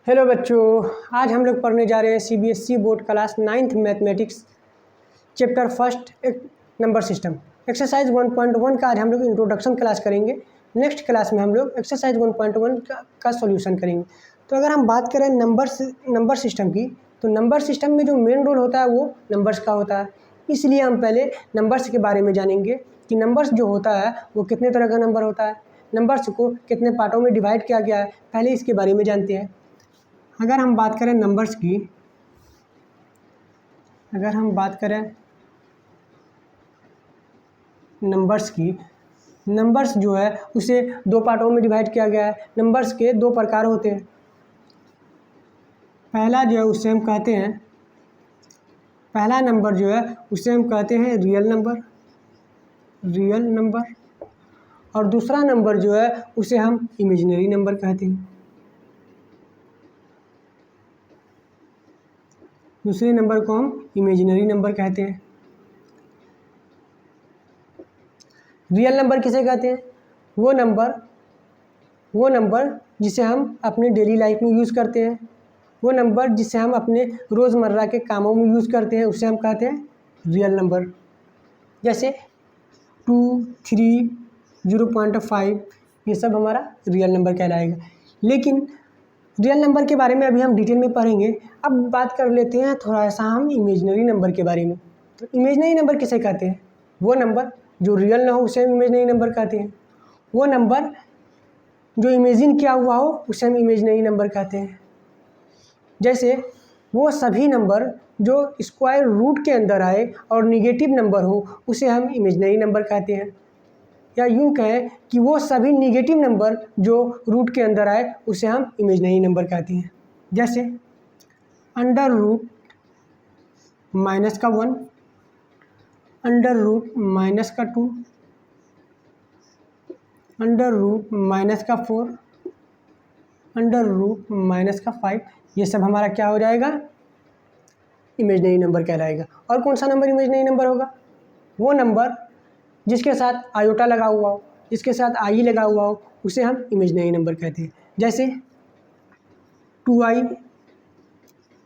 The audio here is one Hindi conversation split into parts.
हेलो बच्चों, आज हम लोग पढ़ने जा रहे हैं CBSE board class 9th mathematics chapter first एक नंबर सिस्टम एक्सरसाइज 1.1 का आज हम लोग इंट्रोडक्शन क्लास करेंगे। नेक्स्ट क्लास में हम लोग एक्सरसाइज 1.1 का सॉल्यूशन करेंगे। तो अगर हम बात करें नंबर सिस्टम की, तो नंबर सिस्टम में जो मेन रोल होता है वो नंबर्स का होता है। इसलिए हम पहले नंबर्स के बारे में जानेंगे कि नंबर्स जो होता है वो कितने तरह का नंबर होता है, नंबर्स को कितने पार्टों में डिवाइड किया गया है, पहले इसके बारे में जानते हैं। अगर हम बात करें नंबर्स की, नंबर्स जो है उसे दो पार्टों में डिवाइड किया गया है। नंबर्स के दो प्रकार होते हैं। पहला जो है उसे हम कहते हैं, पहला नंबर जो है उसे हम कहते हैं रियल नंबर, और दूसरा नंबर जो है उसे हम इमेजिनरी नंबर कहते हैं। दूसरे नंबर को हम इमेजिनरी नंबर कहते हैं। रियल नंबर किसे कहते हैं? वो नंबर जिसे हम अपने डेली लाइफ में यूज़ करते हैं, वो नंबर जिसे हम अपने रोज़मर्रा के कामों में यूज़ करते हैं, उसे हम कहते हैं रियल नंबर। जैसे 2, 3, 0.5 ये सब हमारा रियल नंबर कहलाएगा। लेकिन रियल नंबर के बारे में अभी हम डिटेल में पढ़ेंगे। अब बात कर लेते हैं थोड़ा सा हम इमेजिनरी नंबर के बारे में। तो इमेजिनरी नंबर किसे कहते हैं? वो नंबर जो रियल ना हो उसे हम इमेजिनरी नंबर कहते हैं। वो नंबर जो इमेजिन किया हुआ हो उसे हम इमेजिनरी नंबर कहते हैं। जैसे वो सभी नंबर जो स्क्वायर रूट के अंदर आए और निगेटिव नंबर हो उसे हम इमेजिनरी नंबर कहते हैं। या यूँ कहें कि वो सभी निगेटिव नंबर जो रूट के अंदर आए उसे हम इमेजिनरी नंबर कहते हैं। जैसे अंडर रूट माइनस का 1, अंडर रूट माइनस का 2, अंडर रूट माइनस का 4, अंडर रूट माइनस का 5, ये सब हमारा क्या हो जाएगा? इमेजिनरी नंबर कहलाएगा। और कौन सा नंबर इमेजिनरी नंबर होगा? वो नंबर जिसके साथ आयोटा लगा हुआ हो, जिसके साथ आई लगा हुआ हो, उसे हम इमेजिनरी नंबर कहते हैं। जैसे 2i,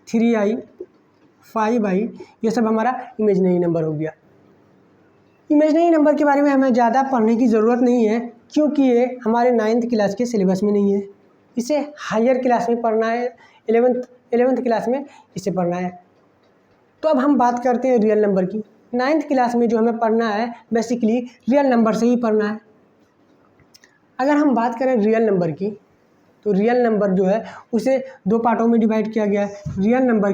3i, 5i, ये सब हमारा इमेजिनरी नंबर हो गया। इमेजिनरी नंबर के बारे में हमें ज़्यादा पढ़ने की ज़रूरत नहीं है, क्योंकि ये हमारे 9th क्लास के सिलेबस में नहीं है। इसे हायर क्लास में पढ़ना है, 11th क्लास में इसे पढ़ना है। तो अब हम बात करते हैं रियल नंबर की। 9th क्लास में जो हमें पढ़ना है बेसिकली रियल नंबर से ही पढ़ना है। अगर हम बात करें रियल नंबर की, तो रियल नंबर जो है उसे दो पार्टों में डिवाइड किया गया है। रियल नंबर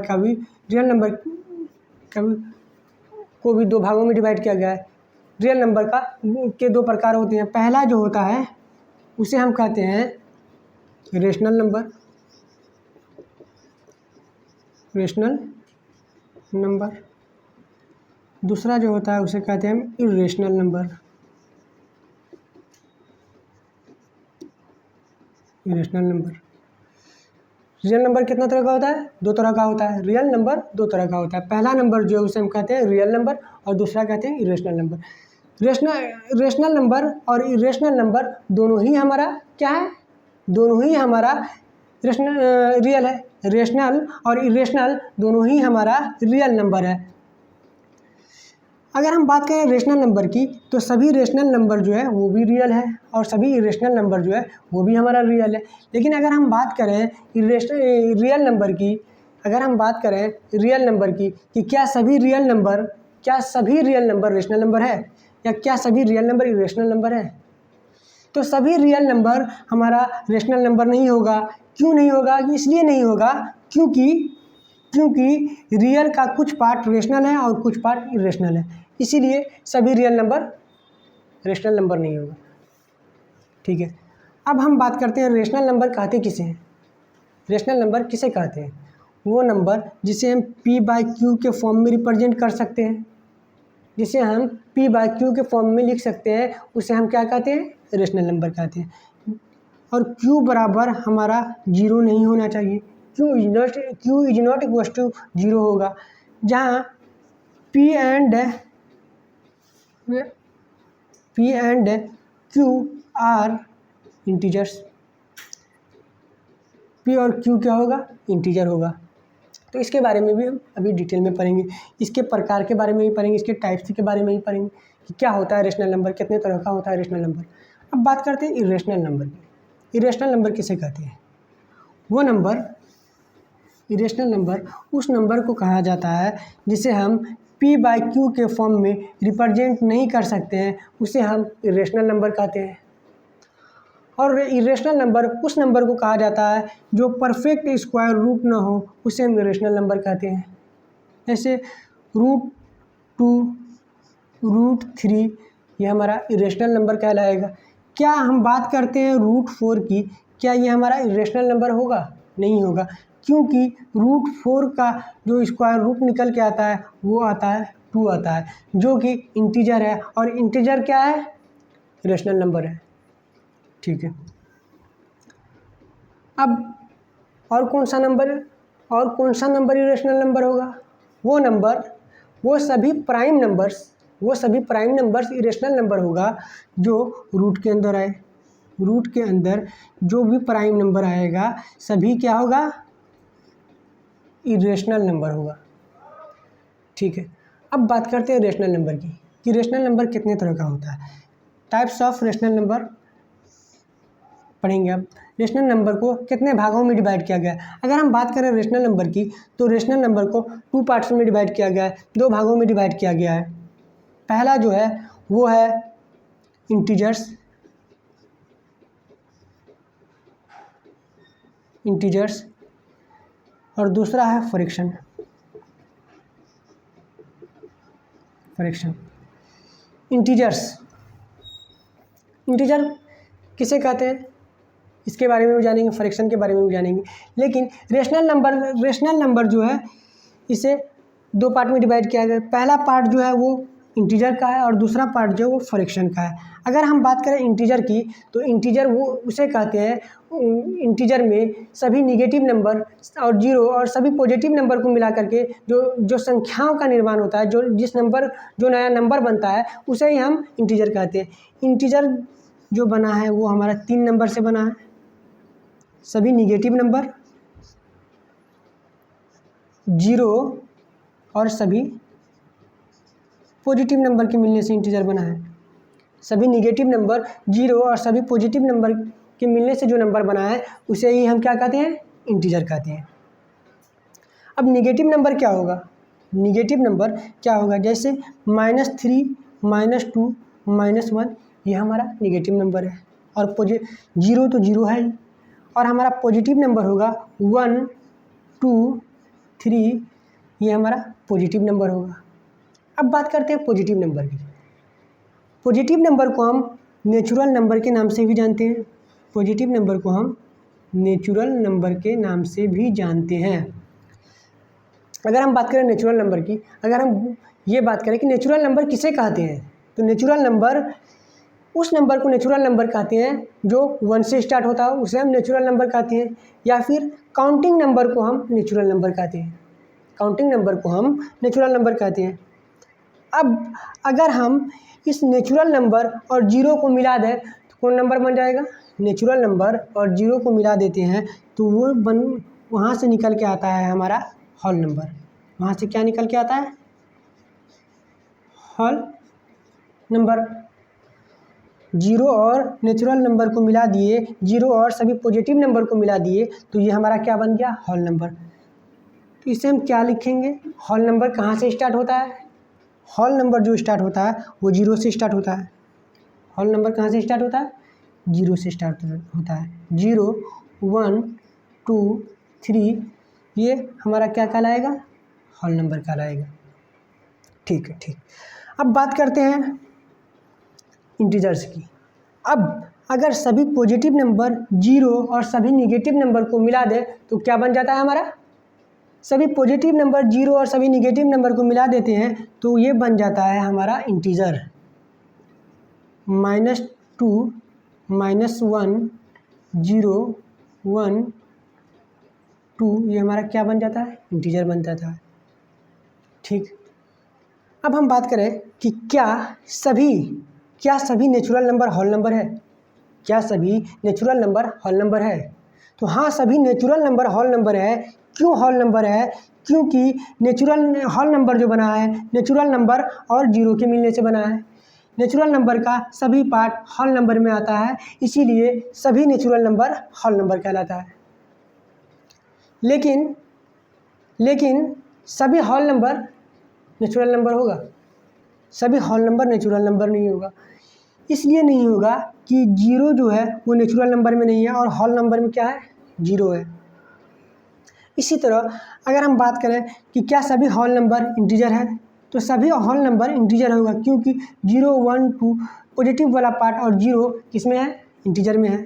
को भी दो भागों में डिवाइड किया गया है। रियल नंबर के दो प्रकार होते हैं। पहला जो होता है उसे हम कहते हैं रेशनल नंबर, दूसरा जो होता है उसे कहते हैं हम इरेशनल नंबर। रियल नंबर कितना तरह का होता है? दो तरह का होता है। रियल नंबर दो तरह का होता है। पहला नंबर जो है उसे हम कहते हैं रियल नंबर, और दूसरा कहते हैं इरेशनल नंबर। रेशनल नंबर और इरेशनल नंबर दोनों ही हमारा क्या है? दोनों ही हमारा रियल है। रेशनल और इरेशनल दोनों ही हमारा रियल नंबर है। अगर हम बात करें रेशनल नंबर की, तो सभी रेशनल नंबर जो है वो भी रियल है, और सभी इरेशनल नंबर जो है वो भी हमारा रियल है। लेकिन अगर हम बात करें रियल नंबर की, कि क्या सभी रियल नंबर रेशनल नंबर है, या क्या सभी रियल नंबर इरेशनल नंबर है? तो सभी रियल नंबर हमारा रेशनल नंबर नहीं होगा। क्यों नहीं होगा? इसलिए नहीं होगा क्योंकि रियल का कुछ पार्ट रेशनल है और कुछ पार्ट इरेशनल है, इसीलिए सभी रियल नंबर रेशनल नंबर नहीं होगा। ठीक है, अब हम बात करते हैं रेशनल नंबर कहते किसे हैं। रेशनल नंबर किसे कहते हैं? वो नंबर जिसे हम p/q के फॉर्म में रिप्रेजेंट कर सकते हैं, जिसे हम p/q के फॉर्म में लिख सकते हैं, उसे हम क्या कहते हैं? रेशनल नंबर कहते हैं। और q बराबर हमारा 0 नहीं होना चाहिए। q is not equal to 0 होगा, जहाँ p and q are integers. P और Q क्या होगा, इंटीजर होगा। तो इसके बारे में भी हम अभी डिटेल में पढ़ेंगे, इसके प्रकार के बारे में भी पढ़ेंगे, इसके टाइप्स के बारे में भी पढ़ेंगे कि क्या होता है रेशनल नंबर, कितने तरह का होता है रेशनल नंबर। अब बात करते हैं इरेशनल नंबर की। इरेशनल नंबर किसे कहते हैं? वो नंबर, इरेशनल नंबर उस नंबर को कहा जाता है जिसे हम P/Q के फॉर्म में रिप्रेजेंट नहीं कर सकते हैं, उसे हम इरेशनल नंबर कहते हैं। और इरेशनल नंबर उस नंबर को कहा जाता है जो परफेक्ट स्क्वायर रूट ना हो, उसे हम इरेशनल नंबर कहते हैं। जैसे √2, √3 ये हमारा इरेशनल नंबर कहलाएगा। क्या हम बात करते हैं √4 की, क्या ये हमारा इरेशनल नंबर होगा? नहीं होगा, क्योंकि √4 का जो स्क्वायर रूट निकल के आता है वो आता है 2 आता है, जो कि इंटीजर है, और इंटीजर क्या है? इरेशनल नंबर है। ठीक है। अब और कौन सा नंबर इरेशनल नंबर होगा? वो सभी प्राइम नंबर्स इरेशनल नंबर होगा जो रूट के अंदर आए। रूट के अंदर जो भी प्राइम नंबर आएगा सभी क्या होगा? इरेशनल नंबर होगा। ठीक है। अब बात करते हैं रेशनल नंबर की, कि रेशनल नंबर कितने तरह का होता है। टाइप्स ऑफ रेशनल नंबर पढ़ेंगे। अब रेशनल नंबर को कितने भागों में डिवाइड किया गया है। अगर हम बात करें रेशनल नंबर की, तो रेशनल नंबर को 2 पार्ट्स में डिवाइड किया गया है, 2 भागों में डिवाइड किया गया है। पहला जो है वो है इंटीजर्स और दूसरा है फ्रैक्शन। इंटीजर किसे कहते हैं इसके बारे में भी जानेंगे, फ्रैक्शन के बारे में भी जानेंगे। लेकिन रेशनल नंबर जो है इसे 2 पार्ट में डिवाइड किया गया। पहला पार्ट जो है वो इंटीजर का है और दूसरा पार्ट जो है वो फ्रैक्शन का है। अगर हम बात करें इंटीजर की, तो इंटीजर वो उसे कहते हैं, इंटीजर में सभी निगेटिव नंबर और जीरो और सभी पॉजिटिव नंबर को मिला करके जो संख्याओं का निर्माण होता है, जो नया नंबर बनता है उसे ही हम इंटीजर कहते हैं। इंटीजर जो बना है वो हमारा 3 नंबर से बना है। सभी निगेटिव नंबर, जीरो और सभी पॉजिटिव नंबर के मिलने से इंटीजर बना है। सभी निगेटिव नंबर, जीरो और सभी पॉजिटिव नंबर के मिलने से जो नंबर बना है उसे ही हम क्या कहते हैं? इंटीजर कहते हैं। अब निगेटिव नंबर क्या होगा? जैसे -3, -2, -1 ये हमारा निगेटिव नंबर है, और जीरो तो जीरो है ही, और हमारा पॉजिटिव नंबर होगा 1, 2, 3 ये हमारा पॉजिटिव नंबर होगा। अब बात करते हैं पॉजिटिव नंबर की। पॉजिटिव नंबर को हम नेचुरल नंबर के नाम से भी जानते हैं। अगर हम बात करें नेचुरल नंबर की, अगर हम ये बात करें कि नेचुरल नंबर किसे कहते हैं, तो नेचुरल नंबर उस नंबर को नेचुरल नंबर कहते हैं जो 1 से स्टार्ट होता है, उसे हम नेचुरल नंबर कहते हैं। या फिर काउंटिंग नंबर को हम नेचुरल नंबर कहते हैं। अब अगर हम इस नेचुरल नंबर और जीरो को मिला दें तो कौन नंबर बन जाएगा? नेचुरल नंबर और जीरो को मिला देते हैं तो वहाँ से निकल के आता है हमारा होल नंबर। वहाँ से क्या निकल के आता है? Whole number. जीरो और नेचुरल नंबर को मिला दिए, जीरो और सभी पॉजिटिव नंबर को मिला दिए तो ये हमारा क्या बन गया? Whole number. तो इसे हम क्या लिखेंगे? होल नंबर कहाँ से स्टार्ट होता है? होल नंबर जो स्टार्ट होता है वो जीरो से स्टार्ट होता है। होल नंबर कहाँ से स्टार्ट होता है? जीरो से स्टार्ट होता है। 0, 1, 2, 3 ये हमारा क्या कहलाएगा? होल नंबर कहलाएगा। ठीक है, ठीक। अब बात करते हैं इंटीजर्स की। अब अगर सभी पॉजिटिव नंबर, जीरो और सभी निगेटिव नंबर को मिला दें तो क्या बन जाता है हमारा? सभी पॉजिटिव नंबर, जीरो और सभी निगेटिव नंबर को मिला देते हैं तो ये बन जाता है हमारा इंटीजर। -2, -1, 0, 1, 2 ये हमारा क्या बन जाता है? इंटीजर बन जाता है। ठीक। अब हम बात करें कि क्या सभी नेचुरल नंबर होल नंबर है? तो हाँ, सभी नेचुरल नंबर होल नंबर है। क्यों होल नंबर है? क्योंकि नेचुरल होल नंबर जो बना है नेचुरल नंबर और जीरो के मिलने से बना है। नेचुरल नंबर का सभी पार्ट होल नंबर में आता है, इसीलिए सभी नेचुरल नंबर होल नंबर कहलाता है। लेकिन सभी होल नंबर नेचुरल नंबर होगा? सभी होल नंबर नेचुरल नंबर नहीं होगा। इसलिए नहीं होगा कि जीरो जो है वो नेचुरल नंबर में नहीं है और होल नंबर में क्या है? जीरो है। इसी तरह अगर हम बात करें कि क्या सभी होल नंबर इंटीजर है, तो सभी होल नंबर इंटीजर होगा, क्योंकि 0, 1, 2 पॉजिटिव वाला पार्ट और जीरो किसमें है? इंटीजर में है।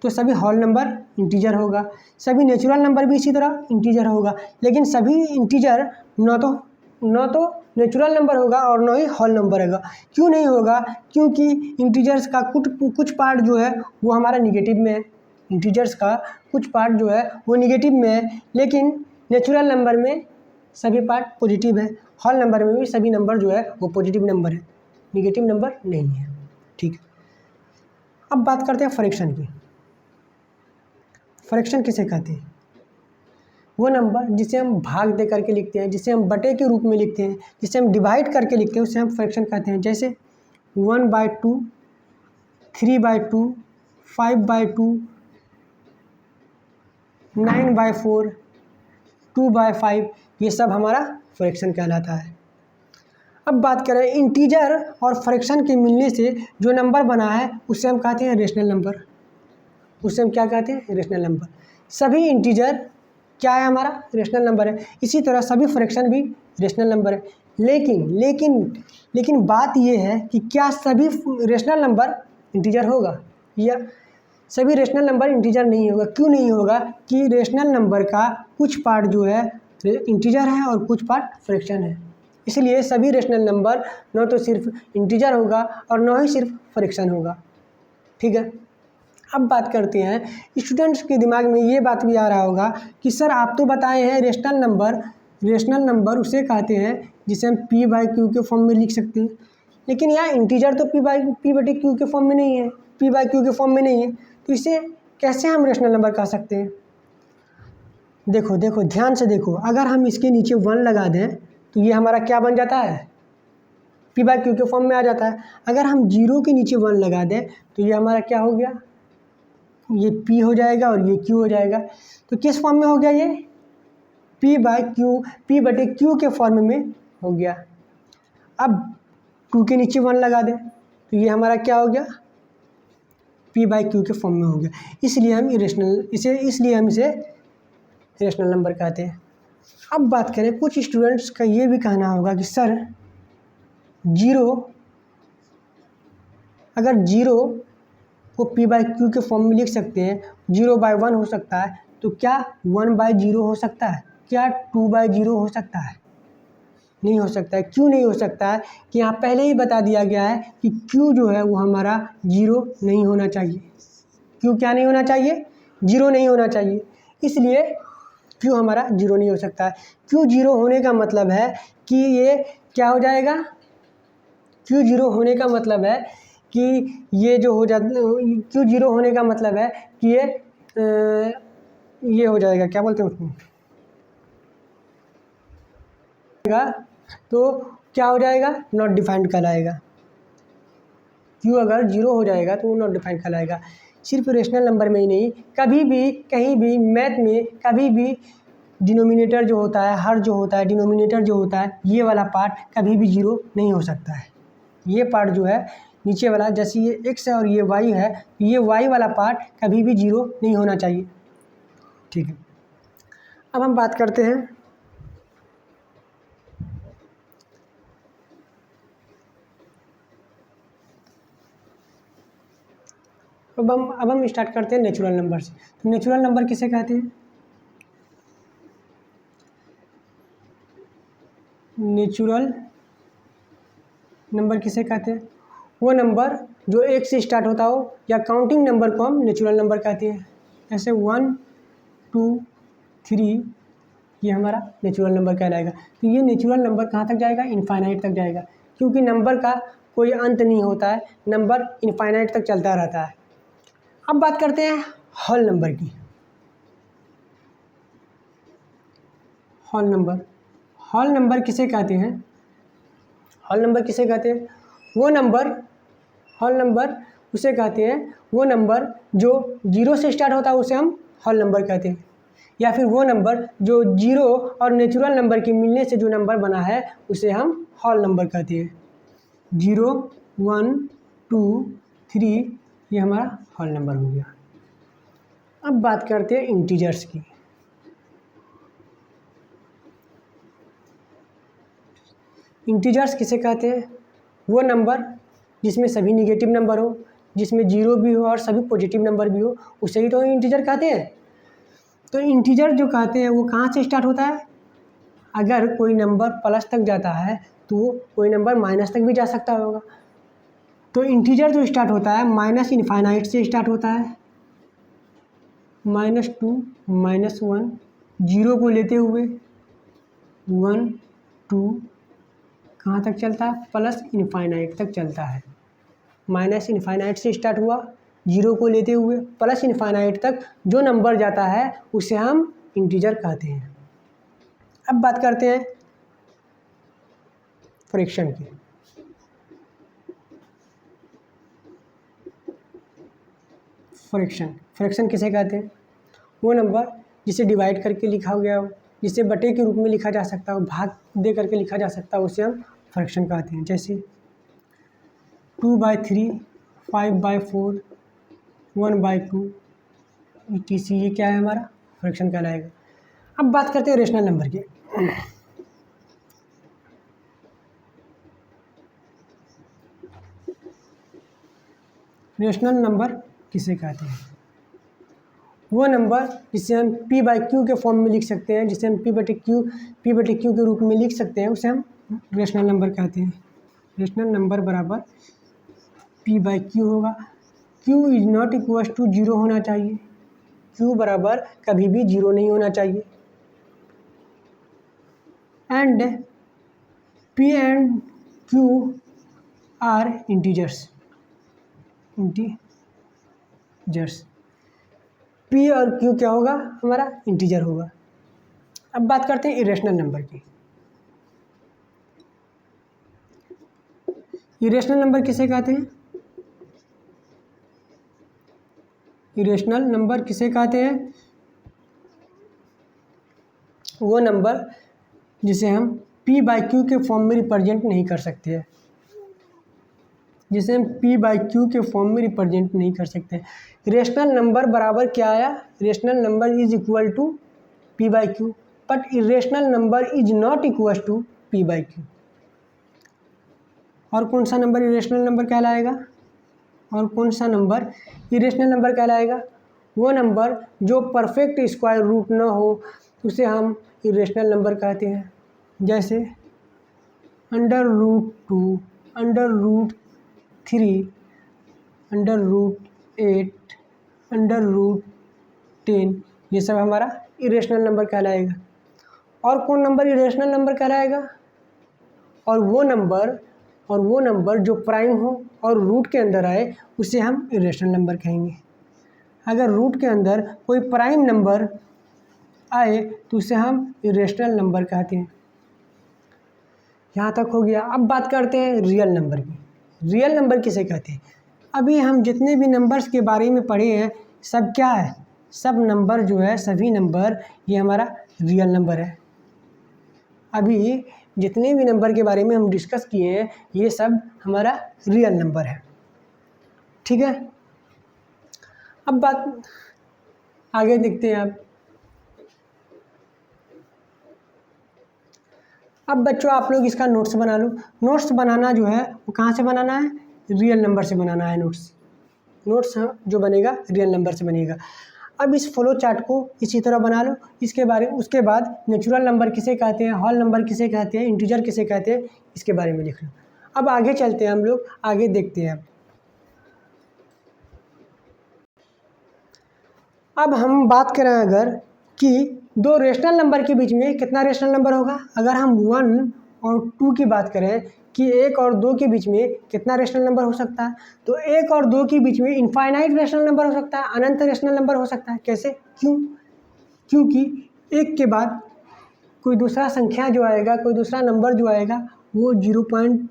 तो सभी होल नंबर इंटीजर होगा। सभी नेचुरल नंबर भी इसी तरह इंटीजर होगा। लेकिन सभी इंटीजर न तो नेचुरल नंबर होगा और न ही होल नंबर होगा। क्यों नहीं होगा? क्योंकि इंटीजर्स का कुछ पार्ट जो है वो हमारा निगेटिव में है। इंटीजर्स का कुछ पार्ट जो है वो निगेटिव में है, लेकिन नेचुरल नंबर में सभी पार्ट पॉजिटिव है। होल नंबर में भी सभी नंबर जो है वो पॉजिटिव नंबर है, निगेटिव नंबर नहीं है। ठीक है, अब बात करते हैं फ्रैक्शन की। फ्रैक्शन किसे कहते हैं? वो नंबर जिसे हम भाग दे करके लिखते हैं, जिसे हम बटे के रूप में लिखते हैं, जिसे हम डिवाइड करके लिखते हैं, उसे हम फ्रैक्शन कहते हैं। जैसे 1/2, 3/2, 5/2, 9/4, 2/5, ये सब हमारा फ्रैक्शन कहलाता है। अब बात करें इंटीजर और फ्रैक्शन के मिलने से जो नंबर बना है उसे हम कहते हैं रेशनल नंबर। उसे हम क्या कहते हैं? Rational number. सभी इंटीजर क्या है? हमारा रेशनल नंबर है। इसी तरह सभी फ्रैक्शन भी रेशनल नंबर है। लेकिन बात यह है कि क्या सभी रेशनल नंबर इंटीजर होगा, या सभी रेशनल नंबर इंटीजर नहीं होगा? क्यों नहीं होगा? कि रेशनल नंबर का कुछ पार्ट जो है इंटीजर है और कुछ पार्ट फ्रैक्शन है। इसलिए सभी रेशनल नंबर न तो सिर्फ इंटीजर होगा और न ही सिर्फ फ्रैक्शन होगा। ठीक है, अब बात करते हैं, स्टूडेंट्स के दिमाग में ये बात भी आ रहा होगा कि सर आप तो बताए हैं रेशनल नंबर उसे कहते हैं जिसे हम p/q के फॉर्म में लिख सकते हैं, लेकिन यहाँ इंटीजर तो p/q के फॉर्म में नहीं है, p/q के फॉर्म में नहीं है, तो इसे कैसे हम रेशनल नंबर कह सकते हैं? देखो ध्यान से देखो, अगर हम इसके नीचे 1 लगा दें तो ये हमारा क्या बन जाता है? p/q के फॉर्म में आ जाता है। अगर हम 0 के नीचे 1 लगा दें तो ये हमारा क्या हो गया? ये p हो जाएगा और ये q हो जाएगा। तो किस फॉर्म में हो गया? ये p/q के फॉर्म में हो गया। अब 2 के नीचे 1 लगा दें तो ये हमारा क्या हो गया? p/q के फॉर्म में हो गया। इसलिए हम इसे रेशनल नंबर कहते हैं। अब बात करें, कुछ स्टूडेंट्स का ये भी कहना होगा कि सर अगर 0 को p/q के फॉर्म में लिख सकते हैं, 0/1 हो सकता है, तो क्या 1/0 हो सकता है? क्या 2/0 हो सकता है? नहीं हो सकता है। क्यों नहीं हो सकता है? कि यहाँ पहले ही बता दिया गया है कि q जो है वो हमारा 0 नहीं होना चाहिए। q क्या नहीं होना चाहिए? 0 नहीं होना चाहिए। इसलिए q हमारा 0 नहीं हो सकता है। q 0 होने का मतलब है कि ये क्या हो जाएगा? q 0 होने का मतलब है कि ये जो हो जाता, q 0 होने का मतलब है कि ये हो जाएगा, क्या बोलते हैं उसको, तो क्या हो जाएगा? नॉट डिफाइंड कहलाएगा। q अगर 0 हो जाएगा तो वो नॉट डिफाइंड कहलाएगा। सिर्फ रेशनल नंबर में ही नहीं, कभी भी कहीं भी मैथ में कभी भी डिनोमिनेटर जो होता है, हर जो होता है, डिनोमिनेटर जो होता है, ये वाला पार्ट कभी भी 0 नहीं हो सकता है। ये पार्ट जो है नीचे वाला, जैसे ये x है और ये y है, ये y वाला पार्ट कभी भी 0 नहीं होना चाहिए। ठीक है, अब हम बात करते हैं अब हम स्टार्ट करते हैं नेचुरल नंबर से। तो नेचुरल नंबर किसे कहते हैं? नेचुरल नंबर किसे कहते हैं? वो नंबर जो 1 से स्टार्ट होता हो या काउंटिंग नंबर को हम नेचुरल नंबर कहते हैं। जैसे 1, 2, 3, ये हमारा नेचुरल नंबर कहलाएगा। तो ये नेचुरल नंबर कहाँ तक जाएगा? इनफाइनाइट तक जाएगा, क्योंकि नंबर का कोई अंत नहीं होता है, नंबर इनफाइनाइट तक चलता रहता है। अब बात करते हैं होल नंबर की। होल नंबर किसे कहते हैं? होल नंबर किसे कहते हैं? वो नंबर, होल नंबर उसे कहते हैं वो नंबर जो 0 से स्टार्ट होता है उसे हम होल नंबर कहते हैं, या फिर वो नंबर जो 0 और नेचुरल नंबर के मिलने से जो नंबर बना है उसे हम होल नंबर कहते हैं। 0, 1, 2, 3 ये हमारा होल नंबर हो गया। अब बात करते हैं इंटीजर्स की। इंटीजर्स किसे कहते हैं? वो नंबर जिसमें सभी निगेटिव नंबर हो, जिसमें 0 भी हो और सभी पॉजिटिव नंबर भी हो, उसे ही तो इंटीजर कहते हैं। तो इंटीजर जो कहते हैं वो कहाँ से स्टार्ट होता है? अगर कोई नंबर प्लस तक जाता है तो कोई नंबर माइनस तक भी जा सकता होगा। तो इंटीजर जो स्टार्ट होता है माइनस इनफाइनाइट से स्टार्ट होता है, -2, -1, 0 को लेते हुए 1, 2 कहाँ तक चलता है? प्लस इनफाइनाइट तक चलता है। माइनस इनफाइनाइट से स्टार्ट हुआ, 0 को लेते हुए प्लस इनफाइनाइट तक जो नंबर जाता है उसे हम इंटीजर कहते हैं। अब बात करते हैं फ्रैक्शन की। फ्रैक्शन किसे कहते हैं? वो नंबर जिसे डिवाइड करके लिखा गया हो, जिसे बटे के रूप में लिखा जा सकता हो, भाग दे करके लिखा जा सकता है, उसे हम फ्रैक्शन कहते हैं। जैसे 2/3, 5/4, 1/2 etc. ये क्या है? हमारा फ्रैक्शन कहलाएगा। अब बात करते हैं रेशनल नंबर की। रेशनल नंबर किसे कहते हैं? वो नंबर जिसे हम p/q के फॉर्म में लिख सकते हैं, जिसे हम p/q के रूप में लिख सकते हैं, उसे हम रेशनल नंबर कहते हैं। रेशनल नंबर बराबर p/q होगा। q is not equal to 0 होना चाहिए। q बराबर कभी भी 0 नहीं होना चाहिए। And p and q are integers. p और q क्या होगा? हमारा इंटीजर होगा। अब बात करते हैं इरेशनल नंबर की। इरेशनल नंबर किसे कहते हैं? इरेशनल नंबर किसे कहते हैं? वो नंबर जिसे हम p/q के फॉर्म में रिप्रेजेंट नहीं कर सकते हैं, जिसे हम p/q के फॉर्म में रिप्रेजेंट नहीं कर सकते। रेशनल नंबर बराबर क्या आया? Rational number is equal to p/q, but irrational number is not equal to p/q। और कौन सा नंबर इरेशनल नंबर कहलाएगा? और कौन सा नंबर इरेशनल नंबर कहलाएगा? वो नंबर जो परफेक्ट स्क्वायर रूट ना हो उसे हम इरेशनल नंबर कहते हैं। जैसे √2, √3, √8, √10 ये सब हमारा इरेशनल नंबर कहलाएगा। और कौन नंबर इरेशनल नंबर कहलाएगा? और वो नंबर जो प्राइम हो और रूट के अंदर आए उसे हम इरेशनल नंबर कहेंगे। अगर रूट के अंदर कोई प्राइम नंबर आए तो उसे हम इरेशनल नंबर कहते हैं। यहाँ तक हो गया। अब बात करते हैं रियल नंबर की। रियल नंबर किसे कहते हैं? अभी हम जितने भी नंबर्स के बारे में पढ़े हैं सब क्या है? सब नंबर जो है, सभी नंबर ये हमारा रियल नंबर है। अभी जितने भी नंबर के बारे में हम डिस्कस किए हैं ये सब हमारा रियल नंबर है। ठीक है, अब बात आगे देखते हैं। अब बच्चों आप लोग इसका नोट्स बना लो। नोट्स बनाना जो है वो कहाँ से बनाना है? रियल नंबर से बनाना है। नोट्स जो बनेगा रियल नंबर से बनेगा। अब इस फ्लो चार्ट को इसी तरह बना लो। उसके बाद नेचुरल नंबर किसे कहते हैं, होल नंबर किसे कहते हैं, इंटीजर किसे कहते हैं, इसके बारे में लिख लो। अब आगे चलते हैं, हम लोग आगे देखते हैं। अब हम बात करें अगर कि दो रेशनल नंबर के बीच में कितना रेशनल नंबर होगा? अगर हम 1 और 2 की बात करें कि 1 और 2 के बीच में कितना रेशनल नंबर हो सकता है, तो 1 और 2 के बीच में इनफाइनाइट रेशनल नंबर हो सकता है, अनंत रेशनल नंबर हो सकता है। कैसे? क्यों? क्योंकि 1 के बाद कोई दूसरा संख्या जो आएगा, कोई दूसरा नंबर जो आएगा वो 1.01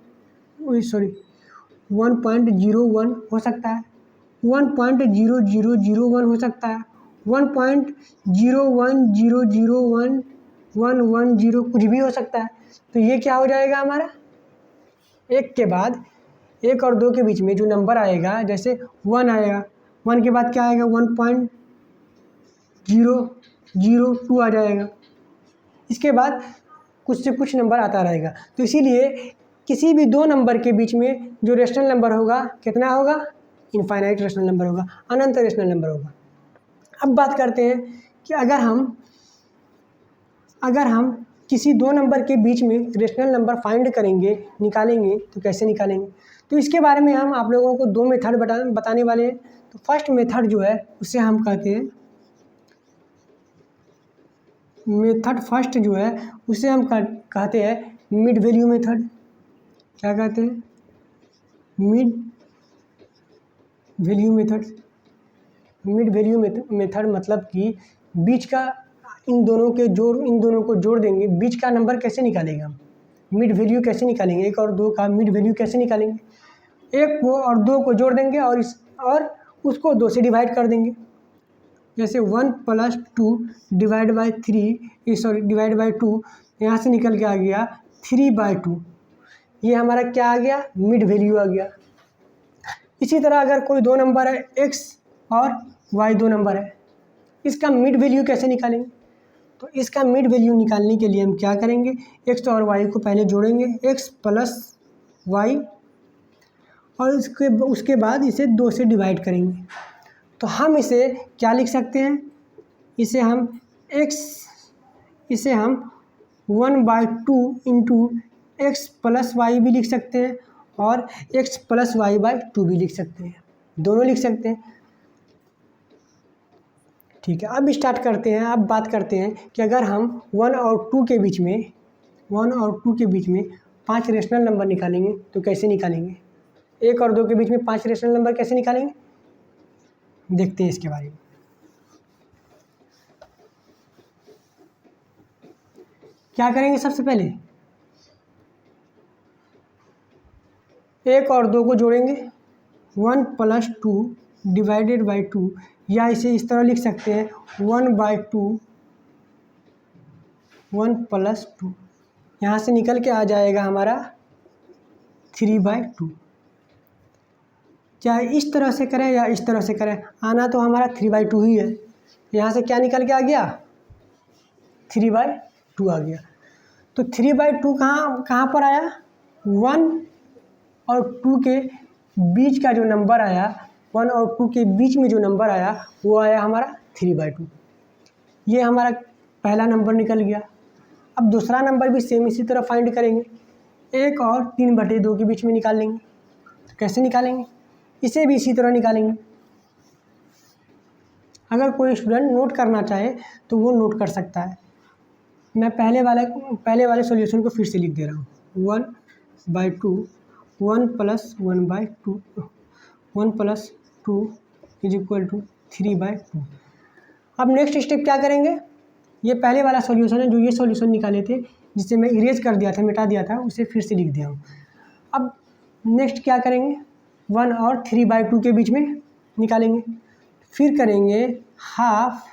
हो सकता है, 1.0001 हो सकता है, 1.01001110 कुछ भी हो सकता है। तो ये क्या हो जाएगा हमारा, 1 के बाद 1 और 2 के बीच में जो नंबर आएगा, जैसे 1 आएगा, 1 के बाद क्या आएगा, 1.002 आ जाएगा। इसके बाद कुछ से कुछ नंबर आता रहेगा। तो इसीलिए किसी भी दो नंबर के बीच में जो रेशनल नंबर होगा कितना होगा, इनफाइनाइट रेशनल नंबर होगा, अनंत रेशनल नंबर होगा। अब बात करते हैं कि अगर हम किसी दो नंबर के बीच में रेशनल नंबर फाइंड करेंगे, निकालेंगे, तो कैसे निकालेंगे। तो इसके बारे में हम आप लोगों को दो मेथड बताने वाले हैं। तो फर्स्ट मेथड जो है उसे हम कहते हैं कहते हैं मिड वैल्यू मेथड। क्या कहते हैं? Mid value method. Mid value method मतलब कि बीच का इन दोनों को जोड़ देंगे, बीच का नंबर कैसे निकालेंगे हम, मिड वैल्यू कैसे निकालेंगे, 1 और 2 का मिड वैल्यू कैसे निकालेंगे। 1 को और 2 को जोड़ देंगे और उसको 2 से डिवाइड कर देंगे। जैसे 1 + 2 डिवाइड बाई 2, यहाँ से निकल के आ गया 3/2। ये हमारा क्या आ गया, मिड वैल्यू आ गया। इसी तरह अगर कोई दो नंबर है, x और y दो नंबर है, इसका मिड वैल्यू कैसे निकालेंगे। तो इसका मिड वैल्यू निकालने के लिए हम क्या करेंगे, x और y को पहले जोड़ेंगे, x + y, और उसके बाद इसे 2 से डिवाइड करेंगे। तो हम इसे क्या लिख सकते हैं, इसे हम 1/2 इंटू x + y भी लिख सकते हैं और x + y/2 भी लिख सकते हैं, दोनों लिख सकते हैं। ठीक है, अब स्टार्ट करते हैं। अब बात करते हैं कि अगर हम 1 और 2 के बीच में 5 रेशनल नंबर निकालेंगे तो कैसे निकालेंगे। 1 और 2 के बीच में 5 रेशनल नंबर कैसे निकालेंगे, देखते हैं इसके बारे में। क्या करेंगे, सबसे पहले 1 और 2 को जोड़ेंगे, 1 + 2 डिवाइडेड बाई 2, या इसे इस तरह लिख सकते हैं 1/2 1 + 2, यहाँ से निकल के आ जाएगा हमारा 3/2। चाहे इस तरह से करें या इस तरह से करें, आना तो हमारा 3/2 ही है। यहाँ से क्या निकल के आ गया, 3/2 आ गया। तो 3/2 कहाँ पर आया, 1 और 2 के बीच का जो नंबर आया, 1 और 2 के बीच में जो नंबर आया वो आया हमारा 3/2। ये हमारा पहला नंबर निकल गया। अब दूसरा नंबर भी सेम इसी तरह फाइंड करेंगे, 1 और 3/2 के बीच में निकाल लेंगे। तो कैसे निकालेंगे, इसे भी इसी तरह निकालेंगे। अगर कोई स्टूडेंट नोट करना चाहे तो वो नोट कर सकता है। मैं पहले वाले सॉल्यूशन को फिर से लिख दे रहा हूँ, 1/2 1 + 1/2 1 + 2 = 3/2। अब नेक्स्ट स्टेप क्या करेंगे, ये पहले वाला सॉल्यूशन है, जो ये सॉल्यूशन निकाले थे जिसे मैं इरेज कर दिया था, मिटा दिया था, उसे फिर से लिख दिया हूँ। अब नेक्स्ट क्या करेंगे, 1 और 3/2 के बीच में निकालेंगे। फिर करेंगे हाफ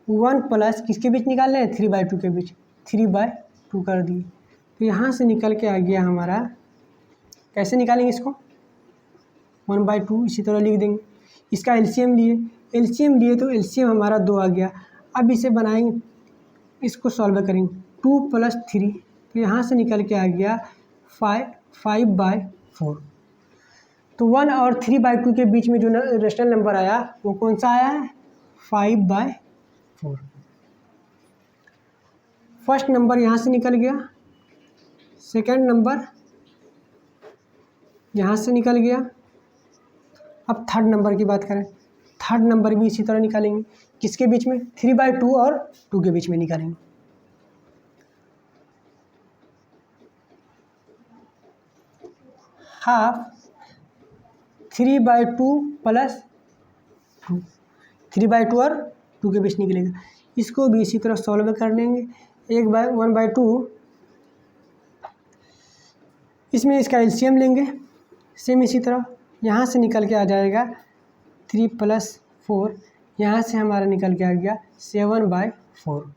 1 प्लस किसके बीच निकाल रहे हैं, 3/2 के बीच, 3/2 कर दिए। तो यहाँ से निकल के आ गया हमारा, कैसे निकालेंगे इसको, 1/2 इसी तरह लिख देंगे। इसका एलसीएम लिए तो एलसीएम हमारा 2 आ गया। अब इसे बनाएंगे, इसको सॉल्व करेंगे, 2 + 3, तो यहाँ से निकल के आ गया 5/4। तो 1 और 3/2 के बीच में जो रेशनल नंबर आया वो कौन सा आया है, 5/4। फर्स्ट नंबर यहाँ से निकल गया, सेकंड नंबर यहाँ से निकल गया। अब थर्ड नंबर की बात करें, थर्ड नंबर भी इसी तरह निकालेंगे, किसके बीच में, 3/2 और 2 के बीच में निकालेंगे। हाफ 3/2 प्लस 2, 3/2 और 2 के बीच निकलेगा। इसको भी इसी तरह सॉल्व कर लेंगे। 1/2 इसमें इसका एलसीएम लेंगे, सेम इसी तरह यहाँ से निकल के आ जाएगा 3 + 4, यहाँ से हमारा निकल के आ गया 7/4।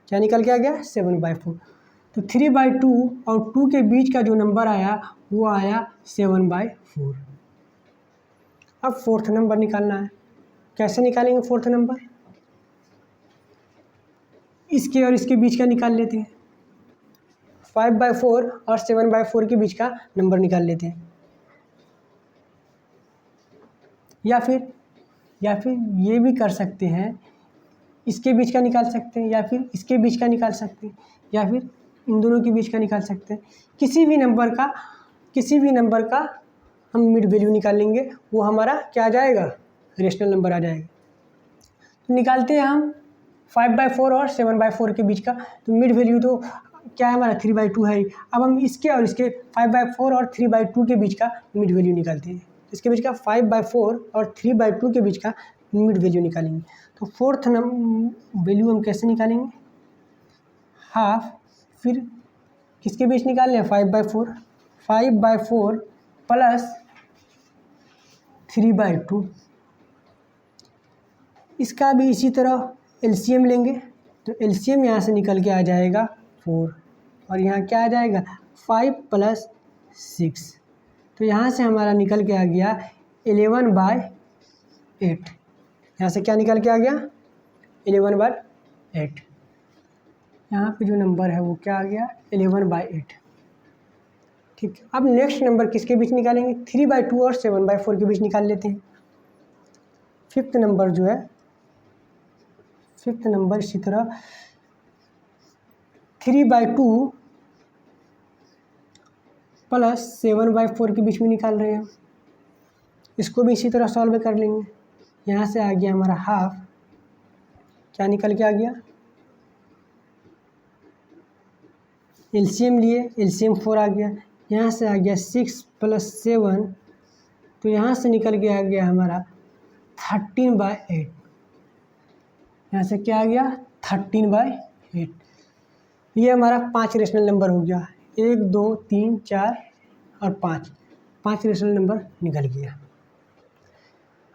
क्या निकल के आ गया 7/4। तो 3/2 और 2 के बीच का जो नंबर आया वो आया 7/4। अब फोर्थ नंबर निकालना है। कैसे निकालेंगे फोर्थ नंबर? इसके और इसके बीच का निकाल लेते हैं। 5/4 और 7/4 के बीच का नंबर निकाल लेते हैं। या फिर ये भी कर सकते हैं, इसके बीच का निकाल सकते हैं, या फिर इसके बीच का निकाल सकते हैं, या फिर इन दोनों के बीच का निकाल सकते हैं। किसी भी नंबर का हम मिड वैल्यू निकालेंगे, वो हमारा क्या आ जाएगा? रेशनल नंबर आ जाएगा। तो निकालते हैं हम 5/4 और 7/4 के बीच का। तो मिड वैल्यू तो क्या है हमारा 3/2 है। अब हम इसके और इसके 5/4 और 3/2 के बीच का मिड वैल्यू निकालते हैं। इसके बीच का 5/4 और 3/2 के बीच का मिड वैल्यू निकालेंगे। तो फोर्थ वैल्यू हम कैसे निकालेंगे? हाफ, फिर किसके बीच निकालने हैं? 5/4 प्लस 3/2। इसका भी इसी तरह एलसीएम लेंगे। तो एलसीएम यहाँ से निकल के आ जाएगा 4, और यहाँ क्या आ जाएगा 5 + 6। तो यहाँ से हमारा निकल के आ गया 11/8। यहाँ से क्या निकल के आ गया 11/8। यहाँ पे जो नंबर है वो क्या आ गया 11/8। ठीक, अब नेक्स्ट नंबर किसके बीच निकालेंगे? 3/2 और 7/4 के बीच निकाल लेते हैं। फिफ्थ नंबर इसी तरह 3/2 प्लस 7/4 के बीच में निकाल रहे हैं। इसको भी इसी तरह सॉल्व कर लेंगे। यहाँ से आ गया हमारा हाफ, क्या निकल के आ गया? एलसीएम लिए, एलसीएम 4 आ गया। यहाँ से आ गया 6 + 7, तो यहाँ से निकल के आ गया हमारा 13/8। यहाँ से क्या आ गया 13/8। ये हमारा 5 रेशनल नंबर हो गया। 1 2 3 4 और 5 रेशनल नंबर निकल गया।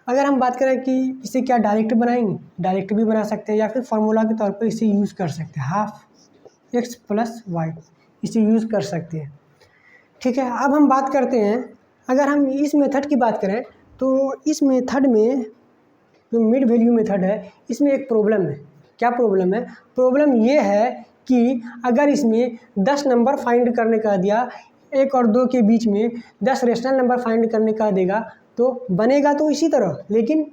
अगर हम बात करें कि इसे क्या डायरेक्ट बनाएंगे, डायरेक्ट भी बना सकते हैं, या फिर फार्मूला के तौर पर इसे यूज़ कर सकते हैं। हाफ x + y इसे यूज़ कर सकते हैं। ठीक है, अब हम बात करते हैं, अगर हम इस मेथड की बात करें तो इस मेथड में जो मिड वैल्यू मेथड है, इसमें एक प्रॉब्लम है। क्या प्रॉब्लम है? प्रॉब्लम ये है कि अगर इसमें 10 नंबर फाइंड करने का दिया, 1 और 2 के बीच में 10 रेशनल नंबर फाइंड करने का देगा, तो बनेगा तो इसी तरह, लेकिन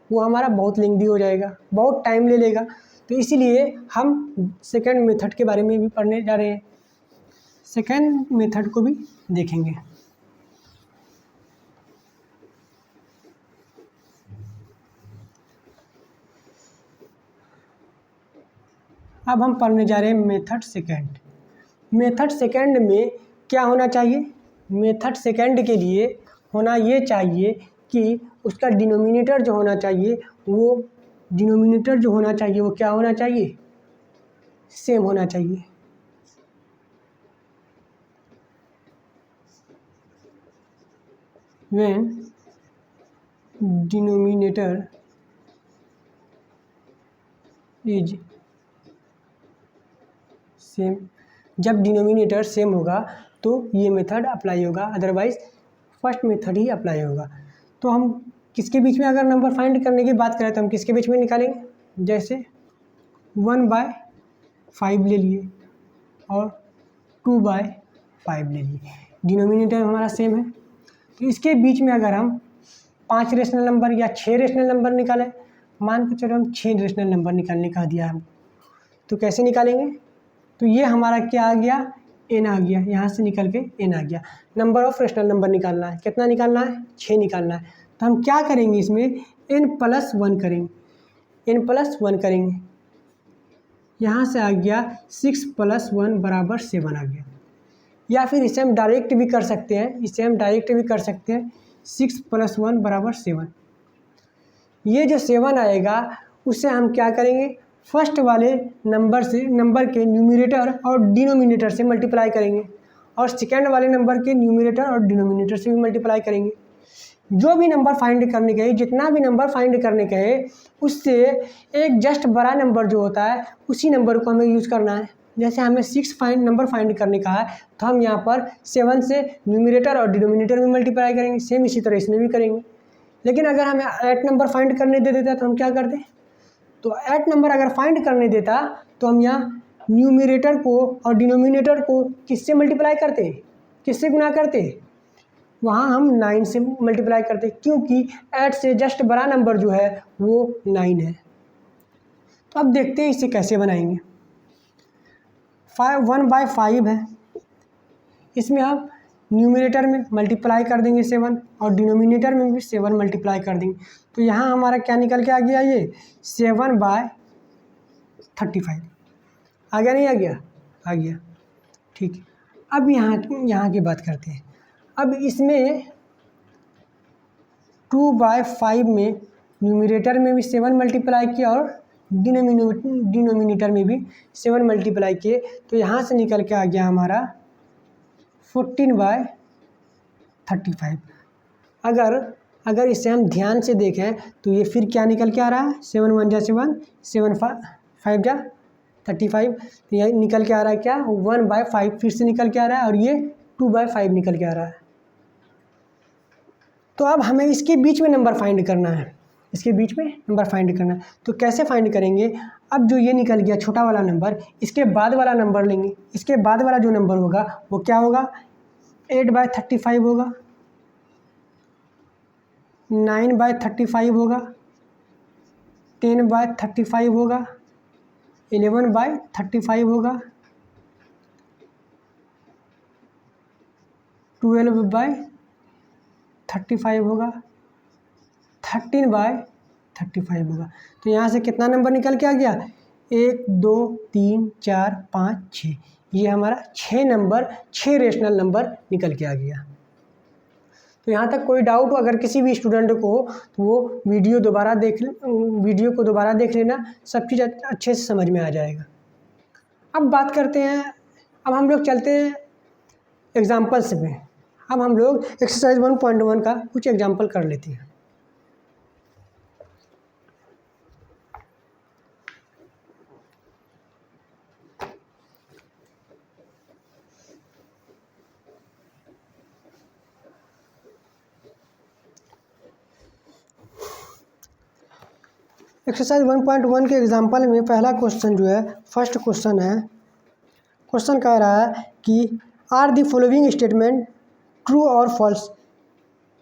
वो हमारा बहुत लेंथी हो जाएगा, बहुत टाइम ले लेगा। तो इसीलिए हम सेकंड मेथड के बारे में भी पढ़ने जा रहे हैं। सेकंड मेथड को भी देखेंगे। अब हम पढ़ने जा रहे हैं मेथड सेकंड। मेथड सेकंड में क्या होना चाहिए? मेथड सेकंड के लिए होना ये चाहिए कि उसका डिनोमिनेटर जो होना चाहिए वो क्या होना चाहिए? सेम होना चाहिए। When denominator is सेम, जब डिनोमिनेटर सेम होगा तो ये मेथड अप्लाई होगा, अदरवाइज फर्स्ट मेथड ही अप्लाई होगा। तो हम किसके बीच में अगर नंबर फाइंड करने की बात करें तो हम किसके बीच में निकालेंगे? जैसे 1/5 ले लिए और 2/5 ले लिए, डिनोमिनेटर हमारा सेम है। तो इसके बीच में अगर हम 5 रेशनल नंबर या 6 रेशनल नंबर निकालें, मान के चलो हम 6 रेशनल नंबर निकालने का दिया है, तो कैसे निकालेंगे? तो ये हमारा क्या आ गया? n आ गया। यहाँ से निकल के n आ गया। नंबर ऑफ रेशनल नंबर निकालना है। कितना निकालना है? 6 निकालना है। तो हम क्या करेंगे इसमें? n + 1 करेंगे। यहाँ से आ गया 6 + 1 = 7 आ गया। या फिर इसे हम डायरेक्ट भी कर सकते हैं, 6 + 1 = 7। ये जो 7 आएगा उससे हम क्या करेंगे, फर्स्ट वाले नंबर के न्यूमरेटर और डिनोमिनेटर से मल्टीप्लाई करेंगे और सेकंड वाले नंबर के न्यूमरेटर और डिनोमिनेटर से भी मल्टीप्लाई करेंगे। जो भी नंबर फाइंड करने के, जितना भी नंबर फाइंड करने के है, उससे एक जस्ट बड़ा नंबर जो होता है उसी नंबर को हमें यूज़ करना है। जैसे हमें 6 नंबर फाइंड करने का है तो हम यहाँ पर 7 से न्यूमरेटर और डिनोमिनेटर में मल्टीप्लाई करेंगे, सेम इसी तरह इसमें भी करेंगे। लेकिन अगर हमें 8 नंबर फाइंड करने दे देता तो हम क्या करते, तो 8 नंबर अगर फाइंड करने देता तो हम यहाँ न्यूमरेटर को और डिनोमिनेटर को किससे मल्टीप्लाई करते, किससे गुना करते, वहाँ हम 9 से मल्टीप्लाई करते, क्योंकि 8 से जस्ट बड़ा नंबर जो है वो 9 है। तो अब देखते हैं इसे कैसे बनाएंगे। 1/5 है, इसमें हम न्यूमरेटर में मल्टीप्लाई कर देंगे 7 और डिनोमिनेटर में भी 7 मल्टीप्लाई कर देंगे। तो यहाँ हमारा क्या निकल के आ गया, ये 7/35 आ गया, नहीं आ गया, आ गया, ठीक है। अब यहाँ की बात करते हैं। अब इसमें 2/5 में न्यूमरेटर में भी 7 मल्टीप्लाई किया और डिनोमिनेटर में भी 7 मल्टीप्लाई किए, तो यहाँ से निकल के आ गया हमारा 14/35। अगर इसे हम ध्यान से देखें तो ये फिर क्या निकल के आ रहा है, 7 × 1 = 7, 7 × 5 = 35, तो ये निकल के आ रहा है क्या, 1/5 फिर से निकल के आ रहा है और ये 2/5 निकल के आ रहा है। तो अब हमें इसके बीच में नंबर फाइंड करना है, इसके बीच में नंबर फाइंड करना है। तो कैसे फाइंड करेंगे, अब जो ये निकल गया छोटा वाला नंबर, इसके बाद वाला नंबर लेंगे। इसके बाद वाला जो नंबर होगा वो क्या होगा, 8/35 होगा, 9/35 होगा, 10/35 होगा, 11/35 होगा, 12/35 होगा, 13/35 होगा। तो यहाँ से कितना नंबर निकल के आ गया, 1 2 3 4 5 6, ये हमारा 6 नंबर, 6 रेशनल नंबर निकल के आ गया। तो यहाँ तक कोई डाउट हो अगर किसी भी स्टूडेंट को, तो वो वीडियो को दोबारा देख लेना, सब चीज़ अच्छे से समझ में आ जाएगा। अब बात करते हैं, अब हम लोग चलते हैं एग्जाम्पल्स में। अब हम लोग एक्सरसाइज 1.1 का कुछ एग्जाम्पल कर लेते हैं। एक्सरसाइज 1.1 के एग्जाम्पल में पहला क्वेश्चन जो है, फर्स्ट क्वेश्चन है, क्वेश्चन कह रहा है कि are the following statement true और फॉल्स।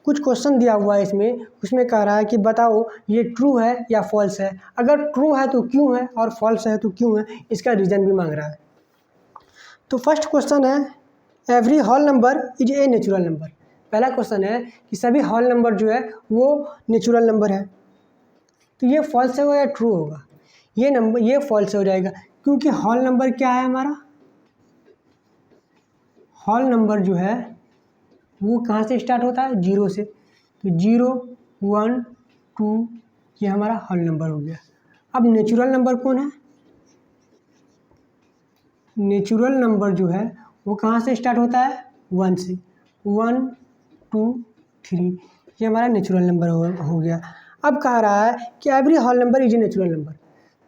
कुछ क्वेश्चन दिया हुआ है इसमें, उसमें कह रहा है कि बताओ ये ट्रू है या फॉल्स है, अगर ट्रू है तो क्यों है और फॉल्स है तो क्यों है, इसका रीज़न भी मांग रहा है। तो फर्स्ट क्वेश्चन है, every whole number is a natural number. पहला क्वेश्चन है कि सभी होल नंबर जो है वो नेचुरल नंबर है। तो ये फॉल्स होगा या ट्रू होगा, ये फॉल्स हो जाएगा, क्योंकि होल नंबर क्या है हमारा, होल नंबर जो है वो कहाँ से स्टार्ट होता है, 0 से। तो 0 1 2 ये हमारा होल नंबर हो गया। अब नेचुरल नंबर कौन है, नेचुरल नंबर जो है वो कहाँ से स्टार्ट होता है, 1 से। 1 2 3 ये हमारा नेचुरल नंबर हो गया। अब कह रहा है कि every whole number is a natural number.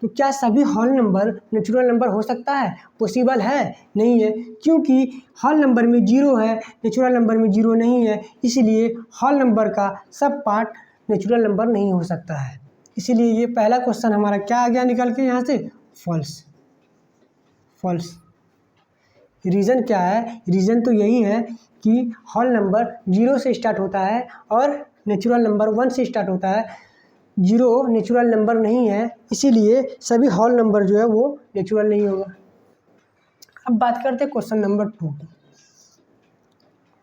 तो क्या सभी होल नंबर नेचुरल नंबर हो सकता है, पॉसिबल है, नहीं है, क्योंकि होल नंबर में 0 है, नेचुरल नंबर में 0 नहीं है, इसलिए होल नंबर का सब पार्ट नेचुरल नंबर नहीं हो सकता है। इसीलिए ये पहला क्वेश्चन हमारा क्या आ गया निकल के यहाँ से, फॉल्स। फॉल्स रीज़न क्या है, रीज़न तो यही है कि होल नंबर 0 से स्टार्ट होता है और नेचुरल नंबर 1 से स्टार्ट होता है। 0 नेचुरल नंबर नहीं है, इसीलिए सभी होल नंबर जो है वो नेचुरल नहीं होगा। अब बात करते हैं क्वेश्चन नंबर 2 की।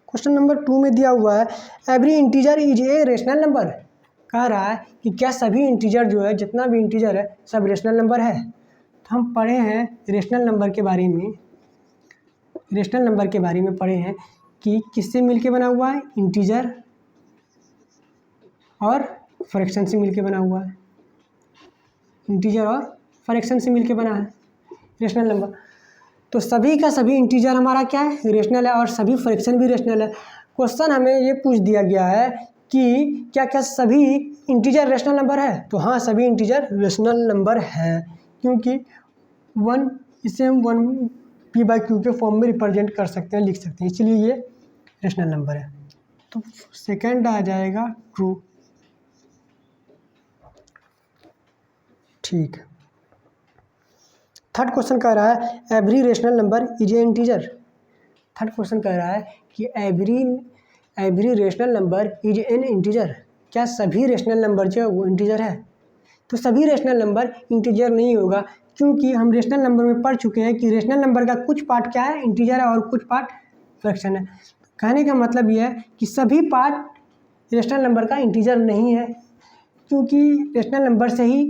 क्वेश्चन नंबर 2 में दिया हुआ है, every integer is a rational number. कह रहा है कि क्या सभी इंटीजर जो है, जितना भी इंटीजर है सब रेशनल नंबर है। तो हम पढ़े हैं रेशनल नंबर के बारे में, रेशनल नंबर के बारे में पढ़े हैं कि किससे मिलके बना हुआ है, इंटीजर और फ्रैक्शन से मिलके बना हुआ है, इंटीजर और फ्रैक्शन से मिलके बना है रेशनल नंबर। तो सभी का सभी इंटीजर हमारा क्या है, रेशनल है, और सभी फ्रैक्शन भी रेशनल है। क्वेश्चन हमें ये पूछ दिया गया है कि क्या क्या सभी इंटीजर रेशनल नंबर है, तो हाँ सभी इंटीजर रेशनल नंबर है, क्योंकि इसे हम 1p/q के फॉर्म में रिप्रेजेंट कर सकते हैं, लिख सकते हैं, इसलिए ये रेशनल नंबर है। तो सेकंड आ जाएगा ट्रू। ठीक। थर्ड क्वेश्चन कह रहा है every rational number is a integer. Third question कह रहा है कि every rational number is an integer. क्या सभी रेशनल नंबर जो है वो इंटीजर है? तो सभी रेशनल नंबर इंटीजर नहीं होगा, क्योंकि हम रेशनल नंबर में पढ़ चुके हैं कि रेशनल नंबर का कुछ पार्ट क्या है, इंटीजर है, और कुछ पार्ट फ्रैक्शन है। कहने का मतलब यह है कि सभी पार्ट रेशनल नंबर का इंटीजर नहीं है, क्योंकि रेशनल नंबर से ही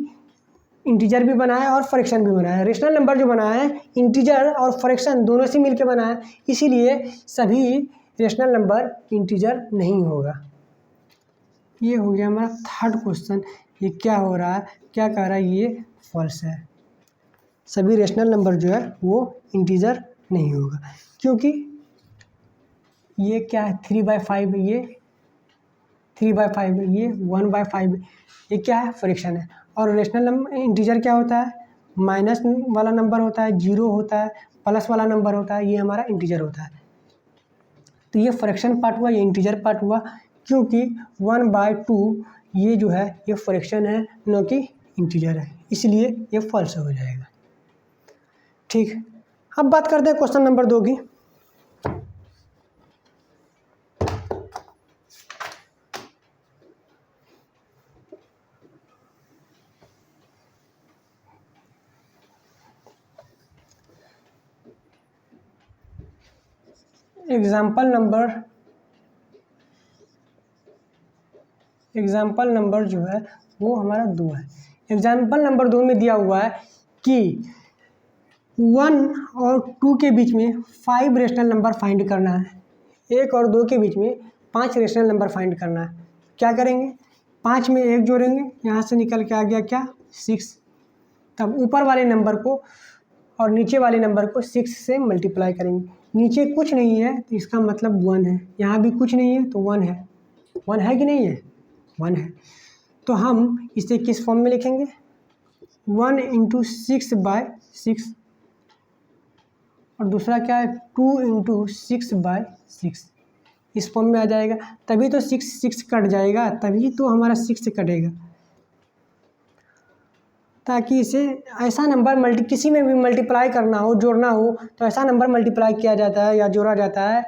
इंटीजर भी बना है और फ्रैक्शन भी बना है। रेशनल नंबर जो बना है इंटीजर और फ्रैक्शन दोनों से मिलकर बना है, इसीलिए सभी रेशनल नंबर इंटीजर नहीं होगा। ये हो गया हमारा थर्ड क्वेश्चन। ये क्या हो रहा है, क्या कह रहा है, ये फॉल्स है। सभी रेशनल नंबर जो है वो इंटीजर नहीं होगा, क्योंकि ये क्या है 3/5, ये 3/5, ये 1/5, ये क्या है, फ्रैक्शन है। और रेशनल नंबर इंटीजर क्या होता है, माइनस वाला नंबर होता है, जीरो होता है, प्लस वाला नंबर होता है, ये हमारा इंटीजर होता है। तो ये फ्रैक्शन पार्ट हुआ, ये इंटीजर पार्ट हुआ, क्योंकि 1/2 ये जो है ये फ्रैक्शन है, न कि इंटीजर है, इसलिए ये फॉल्स हो जाएगा। ठीक। अब बात करते हैं क्वेश्चन नंबर 2 की। एग्जाम्पल नंबर जो है वो हमारा 2 है। एग्जाम्पल नंबर 2 में दिया हुआ है कि 1 और 2 के बीच में 5 रेशनल नंबर फाइंड करना है, 1 और 2 के बीच में 5 रेशनल नंबर फाइंड करना है। क्या करेंगे, 5 में 1 जोड़ेंगे, यहाँ से निकल के आ गया क्या, 6। तब ऊपर वाले नंबर को और नीचे वाले नंबर को 6 से मल्टीप्लाई करेंगे। नीचे कुछ नहीं है तो इसका मतलब 1 है, यहाँ भी कुछ नहीं है तो 1 है। 1 है कि नहीं है, 1 है। तो हम इसे किस फॉर्म में लिखेंगे, 1 × 6/6, और दूसरा क्या है 2 × 6/6, इस फॉर्म में आ जाएगा। तभी तो 6 कट जाएगा, तभी तो हमारा 6 कटेगा, ताकि इसे ऐसा नंबर किसी में भी मल्टीप्लाई करना हो, जोड़ना हो, तो ऐसा नंबर मल्टीप्लाई किया जाता है या जोड़ा जाता है,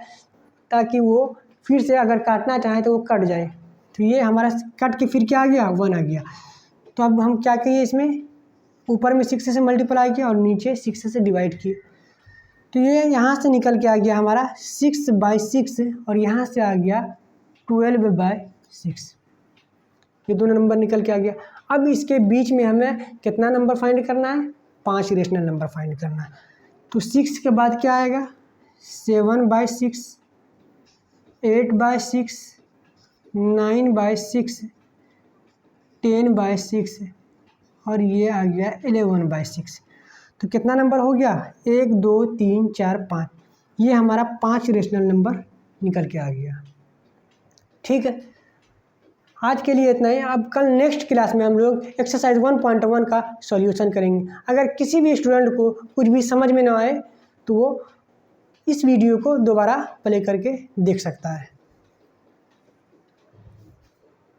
ताकि वो फिर से अगर काटना चाहें तो वो कट जाए। तो ये हमारा कट के फिर क्या आ गया, 1 आ गया। तो अब हम क्या किए, इसमें ऊपर में 6 से मल्टीप्लाई किया और नीचे 6 से डिवाइड किए। तो ये यहाँ से निकल के आ गया हमारा 6/6, और यहाँ से आ गया 12/6। ये दोनों नंबर निकल के आ गया। अब इसके बीच में हमें कितना नंबर फाइंड करना है, 5 रेशनल नंबर फाइंड करना है। तो 6 के बाद क्या आएगा, 7/6, 8/6, 9/6, 10/6, और ये आ गया 11/6। तो कितना नंबर हो गया, 1 2 3 4 5, ये हमारा 5 रेशनल नंबर निकल के आ गया। ठीक है, आज के लिए इतना ही। अब कल नेक्स्ट क्लास में हम लोग एक्सरसाइज 1.1 का सॉल्यूशन करेंगे। अगर किसी भी स्टूडेंट को कुछ भी समझ में ना आए तो वो इस वीडियो को दोबारा प्ले करके देख सकता है।